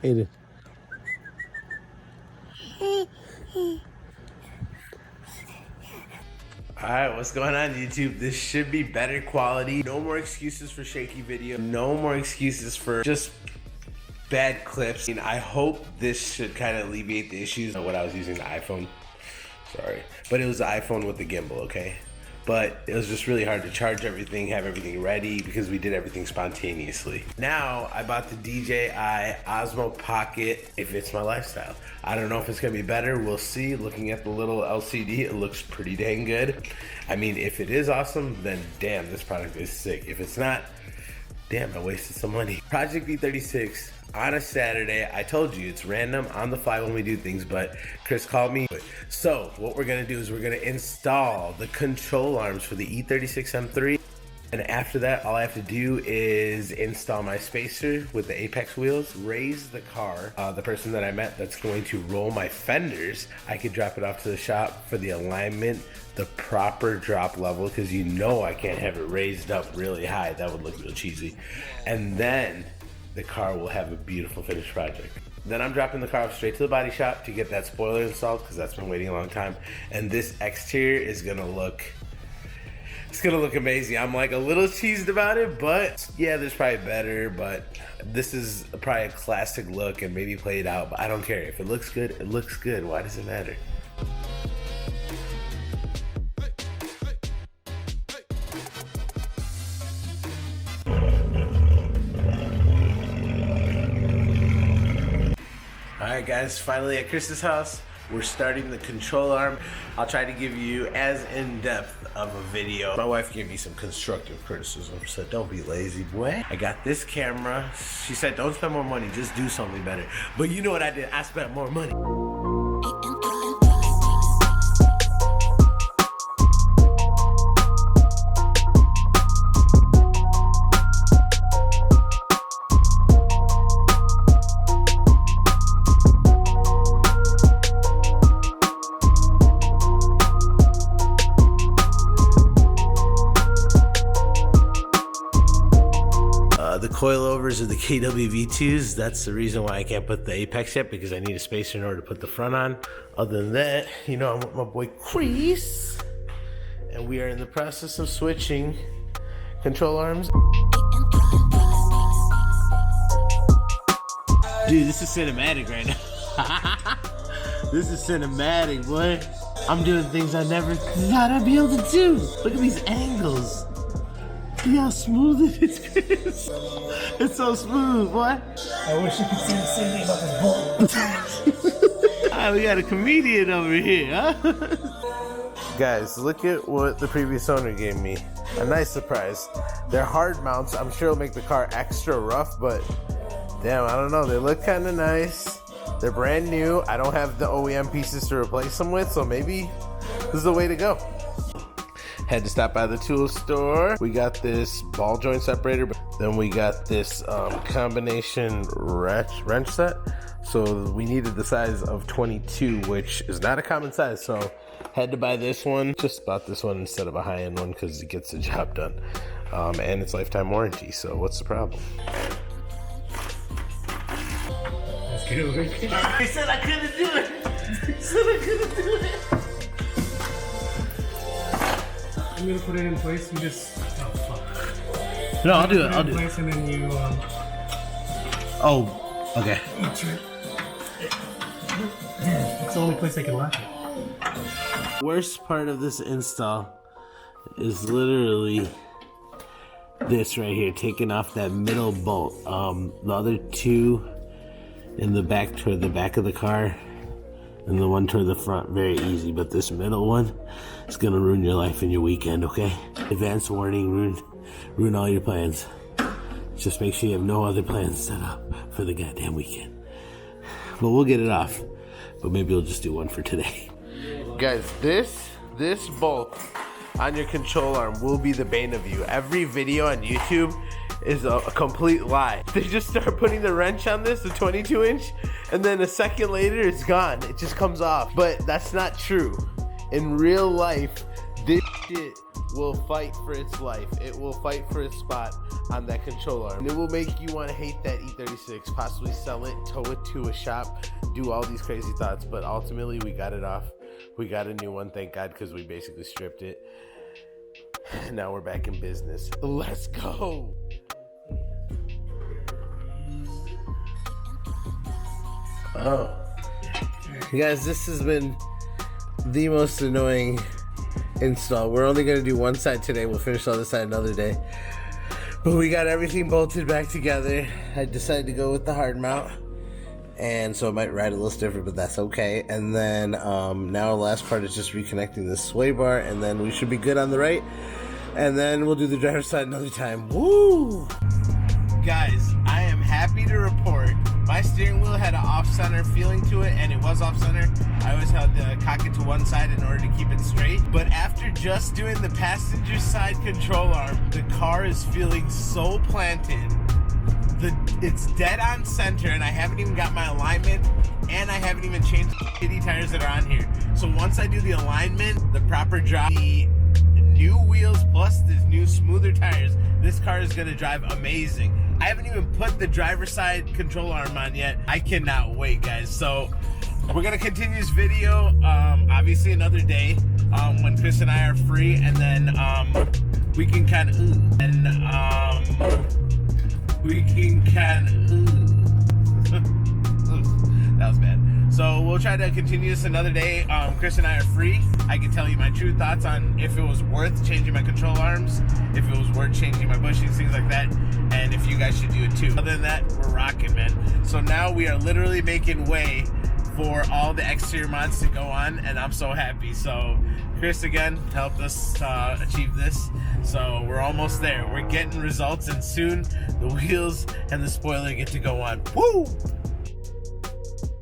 Aiden. Alright, what's going on YouTube? This should be better quality. No more excuses for shaky video. No more excuses for just bad clips. I hope this should kind of alleviate the issues of what I was using the iPhone. Sorry. But it was the iPhone with the gimbal, okay? But it was just really hard to charge everything, have everything ready, because we did everything spontaneously. Now, I bought the DJI Osmo Pocket. It fits my lifestyle. I don't know if it's gonna be better, we'll see. Looking at the little LCD, it looks pretty dang good. I mean, if it is awesome, then damn, this product is sick. If it's not, damn, I wasted some money. Project E36 on a Saturday. I told you, it's random, on the fly when we do things, but Chris called me. So what we're gonna do is we're gonna install the control arms for the E36 M3. And after that, all I have to do is install my spacer with the Apex wheels, raise the car. The person that I met that's going to roll my fenders, I could drop it off to the shop for the alignment, the proper drop level, because you know I can't have it raised up really high. That would look real cheesy. And then the car will have a beautiful finished project. Then I'm dropping the car off straight to the body shop to get that spoiler installed, because that's been waiting a long time. And this exterior is gonna look, it's gonna look amazing. I'm like a little cheesed about it, but yeah, there's probably better, but this is probably a classic look and maybe play it out, but I don't care. If it looks good, it looks good. Why does it matter? Alright guys, finally at Chris's house, we're starting the control arm. I'll try to give you as in-depth of a video. My wife gave me some constructive criticism. She said, don't be lazy, boy. I got this camera. She said, don't spend more money, just do something better. But you know what I did? I spent more money. The coilovers of the KWV2s, that's the reason why I can't put the Apex yet, because I need a spacer in order to put the front on. Other than that, you know, I'm with my boy Chris, and we are in the process of switching control arms. Dude, this is cinematic right now. This is cinematic, boy. I'm doing things I never thought I'd be able to do. Look at these angles. See how smooth it is, Chris? It's so smooth, boy. I wish you could say the same thing about this bolt. Ah, we got a comedian over here, huh? Guys, look at what the previous owner gave me. A nice surprise. They're hard mounts. I'm sure it'll make the car extra rough, but damn, I don't know. They look kind of nice. They're brand new. I don't have the OEM pieces to replace them with, so maybe this is the way to go. Had to stop by the tool store. We got this ball joint separator, but then we got this combination wrench set. So we needed the size of 22, which is not a common size. So had to buy this one. Just bought this one instead of a high-end one because it gets the job done. And it's lifetime warranty. So what's the problem? Let's get over it. He said I couldn't do it. He said I couldn't do it. I'm gonna put it in place. You just fuck. No, I'll do it. I'll do it. Place and then you. Oh, okay. It's the only place I can lock it. Worst part of this install is literally this right here, taking off that middle bolt. The other two in the back toward the back of the car, and the one toward the front, very easy, but this middle one is gonna ruin your life and your weekend, okay? Advance warning, ruin all your plans. Just make sure you have no other plans set up for the goddamn weekend. But we'll get it off, but maybe we'll just do one for today. Guys, this bolt on your control arm will be the bane of you. Every video on YouTube is a complete lie. They just start putting the wrench on this, the 22 inch, and then a second later it's gone. It just comes off. But that's not true. In real life, this shit will fight for its life. It will fight for its spot on that control arm. And it will make you want to hate that E36, possibly sell it, tow it to a shop, do all these crazy thoughts. But ultimately, we got it off. We got a new one, thank God, because we basically stripped it. Now we're back in business. Let's go. Oh. You guys, this has been the most annoying install. We're only going to do one side today. We'll finish the other side another day. But we got everything bolted back together. I decided to go with the hard mount. And so it might ride a little stiffer, but that's okay. And then now the last part is just reconnecting the sway bar, and then we should be good on the right. And then we'll do the driver's side another time. Woo! Guys, I am happy to report my steering wheel had an off-center feeling to it, and it was off-center. I always had to cock it to one side in order to keep it straight. But after just doing the passenger side control arm, the car is feeling so planted. It's dead on center, and I haven't even got my alignment, and I haven't even changed the shitty tires that are on here. So once I do the alignment, the proper drive, the new wheels plus these new smoother tires, this car is gonna drive amazing. I haven't even put the driver's side control arm on yet. I cannot wait, guys. So we're gonna continue this video obviously another day when Chris and I are free, and then we can kind of that was bad. So we'll try to continue this another day. Chris and I are free. I can tell you my true thoughts on if it was worth changing my control arms, if it was worth changing my bushings, things like that, and if you guys should do it too. Other than that, we're rocking, man. So now we are literally making way for all the exterior mods to go on, and I'm so happy. So Chris again helped us achieve this. So we're almost there. We're getting results, and soon the wheels and the spoiler get to go on. Woo!